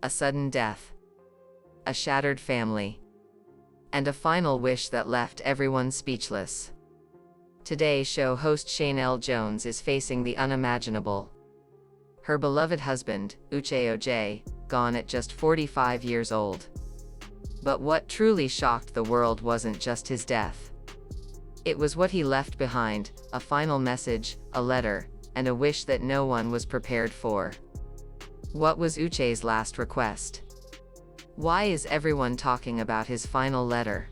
a sudden death, a shattered family, and a final wish that left everyone speechless. Today's show host Sheinelle Jones is facing the unimaginable. Her beloved husband, Uche Ojeh, gone at just 45 years old. But what truly shocked the world wasn't just his death. It was what he left behind, a final message, a letter, and a wish that no one was prepared for. What was Uche's last request? Why is everyone talking about his final letter?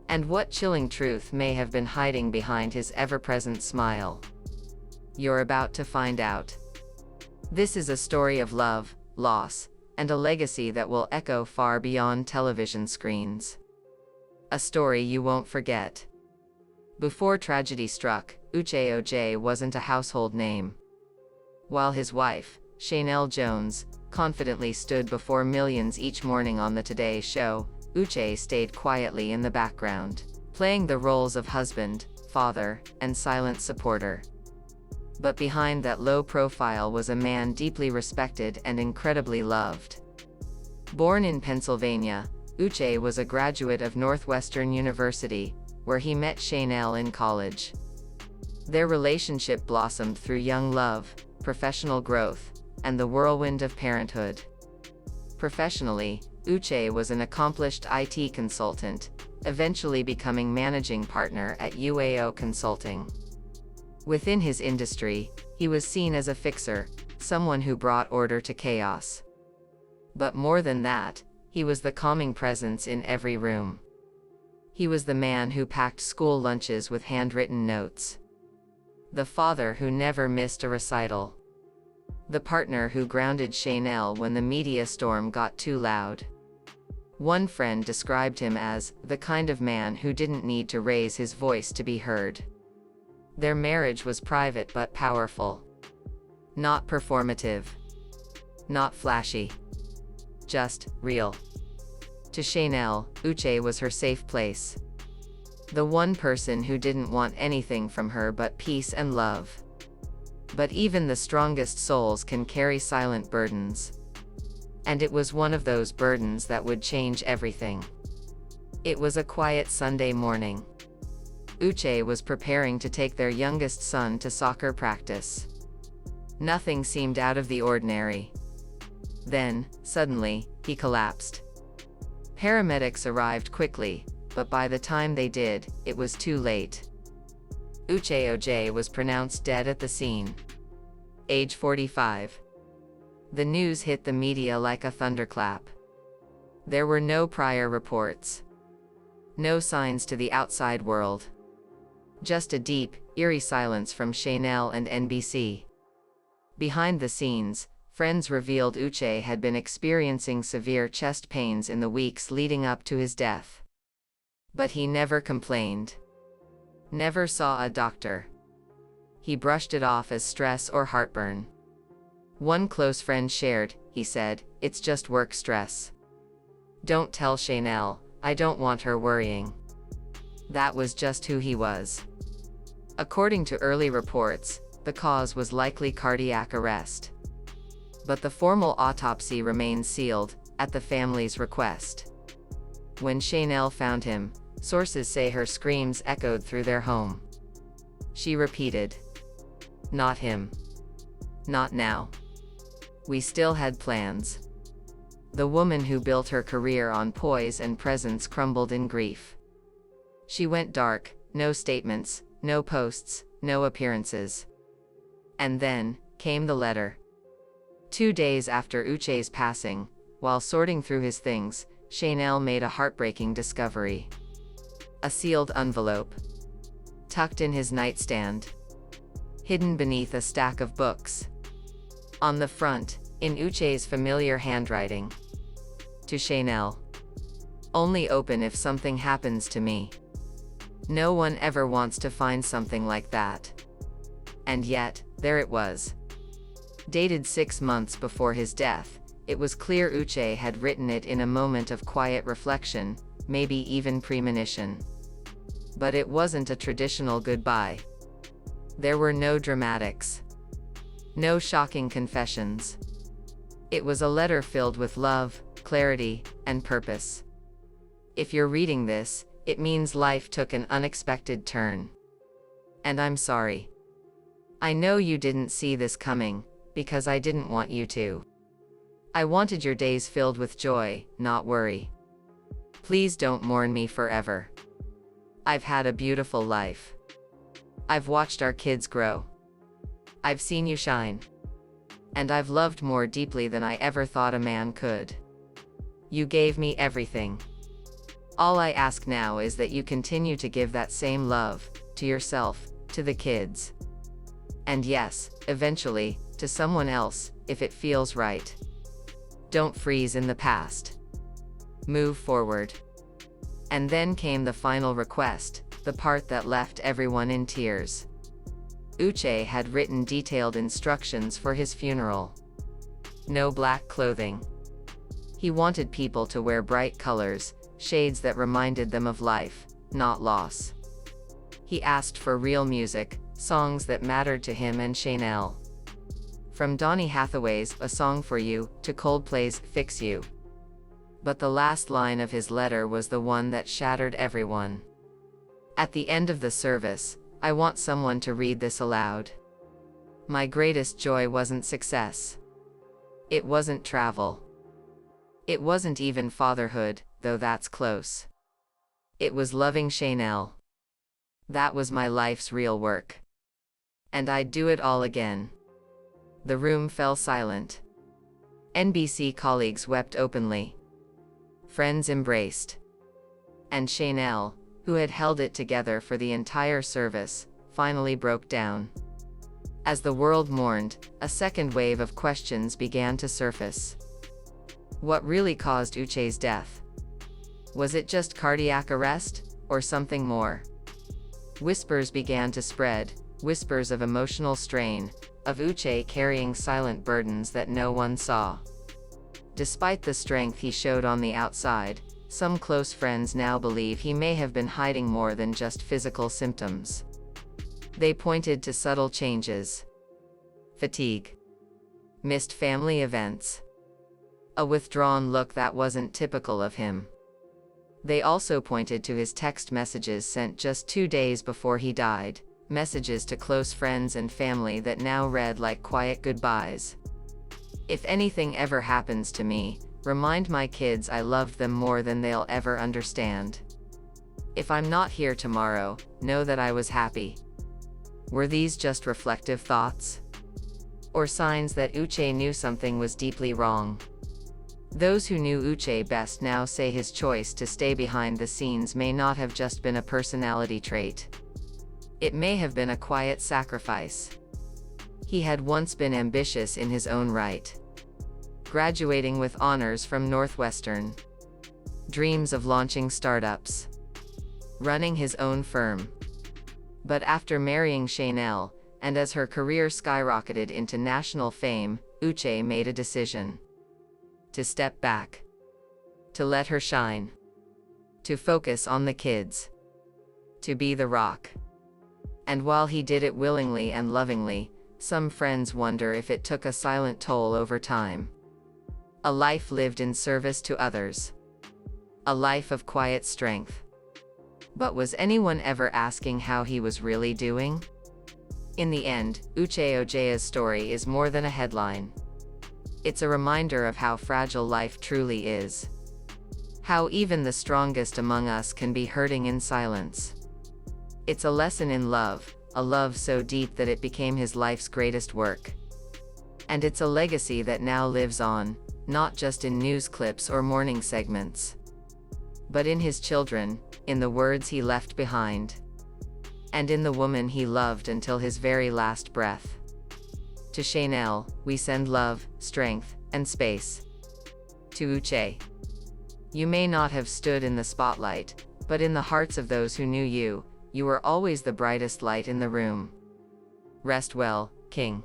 And what chilling truth may have been hiding behind his ever-present smile? You're about to find out. This is a story of love, loss, and a legacy that will echo far beyond television screens. A story you won't forget. Before tragedy struck, Uche Ojeh wasn't a household name. While his wife, Sheinelle Jones, confidently stood before millions each morning on the Today Show, Uche stayed quietly in the background, playing the roles of husband, father, and silent supporter. But behind that low profile was a man deeply respected and incredibly loved. Born in Pennsylvania, Uche was a graduate of Northwestern University, where he met Sheinelle in college. Their relationship blossomed through young love, professional growth, and the whirlwind of parenthood. Professionally, Uche was an accomplished IT consultant, eventually becoming managing partner at UAO Consulting. Within his industry, he was seen as a fixer, someone who brought order to chaos. But more than that, he was the calming presence in every room. He was the man who packed school lunches with handwritten notes. The father who never missed a recital. The partner who grounded Sheinelle when the media storm got too loud. One friend described him as the kind of man who didn't need to raise his voice to be heard. Their marriage was private but powerful. Not performative. Not flashy. Just real. To Sheinelle, Uche was her safe place. The one person who didn't want anything from her but peace and love. But even the strongest souls can carry silent burdens. And it was one of those burdens that would change everything. It was a quiet Sunday morning. Uche was preparing to take their youngest son to soccer practice. Nothing seemed out of the ordinary. Then, suddenly, he collapsed. Paramedics arrived quickly, but by the time they did, it was too late. Uche Ojeh was pronounced dead at the scene. Age 45. The news hit the media like a thunderclap. There were no prior reports. No signs to the outside world. Just a deep, eerie silence from Sheinelle and NBC. Behind the scenes, friends revealed Uche had been experiencing severe chest pains in the weeks leading up to his death. But he never complained. Never saw a doctor. He brushed it off as stress or heartburn. One close friend shared, he said, "It's just work stress. Don't tell Sheinelle, I don't want her worrying." That was just who he was. According to early reports, the cause was likely cardiac arrest. But the formal autopsy remained sealed, at the family's request. When Sheinelle found him, sources say her screams echoed through their home. She repeated, "Not him. Not now. We still had plans." The woman who built her career on poise and presence crumbled in grief. She went dark, no statements, no posts, no appearances. And then came the letter. 2 days after Uche's passing, while sorting through his things, Sheinelle made a heartbreaking discovery. A sealed envelope. Tucked in his nightstand. Hidden beneath a stack of books. On the front, in Uche's familiar handwriting. To Sheinelle. "Only open if something happens to me. No one ever wants to find something like that." And yet, there it was. Dated 6 months before his death, it was clear Uche had written it in a moment of quiet reflection, maybe even premonition. But it wasn't a traditional goodbye. There were no dramatics. No shocking confessions. It was a letter filled with love, clarity, and purpose. If you're reading this, it means life took an unexpected turn. And I'm sorry. I know you didn't see this coming, because I didn't want you to. I wanted your days filled with joy, not worry. Please don't mourn me forever. I've had a beautiful life. I've watched our kids grow. I've seen you shine. And I've loved more deeply than I ever thought a man could. You gave me everything. All I ask now is that you continue to give that same love, to yourself, to the kids. And yes, eventually, to someone else, if it feels right. Don't freeze in the past. Move forward. And then came the final request, the part that left everyone in tears. Uche had written detailed instructions for his funeral. No black clothing. He wanted people to wear bright colors, shades that reminded them of life, not loss. He asked for real music, songs that mattered to him and Sheinelle. From Donny Hathaway's A Song for You to Coldplay's Fix You. But the last line of his letter was the one that shattered everyone. At the end of the service, I want someone to read this aloud. My greatest joy wasn't success. It wasn't travel. It wasn't even fatherhood, though that's close. It was loving Sheinelle. That was my life's real work. And I'd do it all again. The room fell silent. NBC colleagues wept openly. Friends embraced. And Sheinelle, who had held it together for the entire service, finally broke down. As the world mourned, a second wave of questions began to surface. What really caused Uche's death? Was it just cardiac arrest, or something more? Whispers began to spread, whispers of emotional strain, of Uche carrying silent burdens that no one saw. Despite the strength he showed on the outside, some close friends now believe he may have been hiding more than just physical symptoms. They pointed to subtle changes. Fatigue. Missed family events. A withdrawn look that wasn't typical of him. They also pointed to his text messages sent just 2 days before he died, messages to close friends and family that now read like quiet goodbyes. If anything ever happens to me, remind my kids I loved them more than they'll ever understand. If I'm not here tomorrow, know that I was happy. Were these just reflective thoughts? Or signs that Uche knew something was deeply wrong? Those who knew Uche best now say his choice to stay behind the scenes may not have just been a personality trait. It may have been a quiet sacrifice. He had once been ambitious in his own right. Graduating with honors from Northwestern. Dreams of launching startups. Running his own firm. But after marrying Sheinelle, and as her career skyrocketed into national fame, Uche made a decision. To step back. To let her shine. To focus on the kids. To be the rock. And while he did it willingly and lovingly, some friends wonder if it took a silent toll over time. A life lived in service to others. A life of quiet strength. But was anyone ever asking how he was really doing? In the end, Uche Ojeh's story is more than a headline. It's a reminder of how fragile life truly is. How even the strongest among us can be hurting in silence. It's a lesson in love, a love so deep that it became his life's greatest work. And it's a legacy that now lives on, not just in news clips or morning segments, but in his children, in the words he left behind, and in the woman he loved until his very last breath. To Sheinelle, we send love, strength, and space. To Uche, you may not have stood in the spotlight, but in the hearts of those who knew you, you were always the brightest light in the room. Rest well, King.